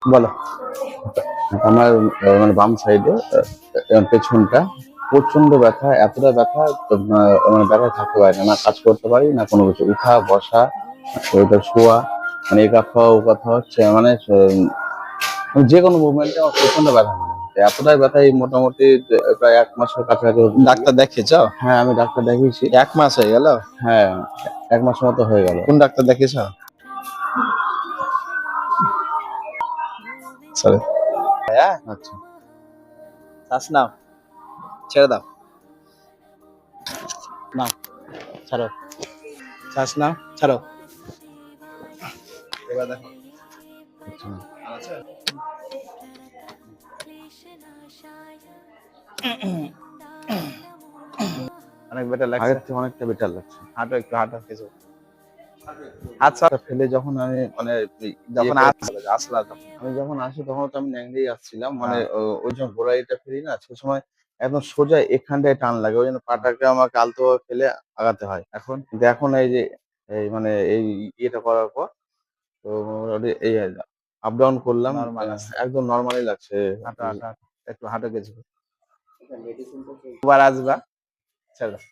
বলো। আমার মানে বাম সাইডে পেছনটা প্রচন্ড ব্যথা, এতটা ব্যথা মানে ব্যথা থাকতে পারি না, না কাজ করতে পারি না কোনো কিছু, উঠা বসা ওইটা শোয়া, মানে এই কথা ও কথা হচ্ছে, মানে যে কোনো মুভমেন্টে আমার প্রচন্ড ব্যথা মানে এতটাই ব্যথা এই মোটামুটি প্রায় 1 মাসের কাছাকাছি হতে চললো। ডাক্তার দেখিয়েছ? হ্যাঁ আমি ডাক্তার দেখিয়েছি। 1 মাস হয়ে গেল? হ্যাঁ 1 মাস মতো হয়ে গেল। কোন ডাক্তার দেখিয়েছ? সরি। আচ্ছা শ্বাস নাও, ছেড়ে দাও, নাও, ছাড়ো, শ্বাস নাও, ছাড়ো। এবার দেখো আচ্ছা। আছে? অনেক বেটার লাগছে? আগের থেকে অনেকটা বেটার লাগছে। হাঁটো একটু, হাঁটো কিছু। হাত ছাড়ো। ফেলে যখন আমি মানে যখন আসলা তখন আমি যখন আসি তখন তো আমি ন্যাংড়েই আসছিলাম, মানে হ্যাঁ। ওই যখন গোড়ালিটা ফেলি না সে সময় একদম সোজা এখানটায় টান লাগে, ওই জন্য পাটাকে আমাকে আলতোভাবে ফেলে আগাতে হয়। এখন কিন্তু এখন এই যে এই মানে এই ইয়েটা করার পর তো মোটামুটি এই আপ ডাউন করলাম, নরমাল আছে। একদম নর্মালি লাগছে। হাঁটো হাঁটো হাঁটো, একটু হাঁটো কিছু। আবার আসবা, ছেড়ে দাও।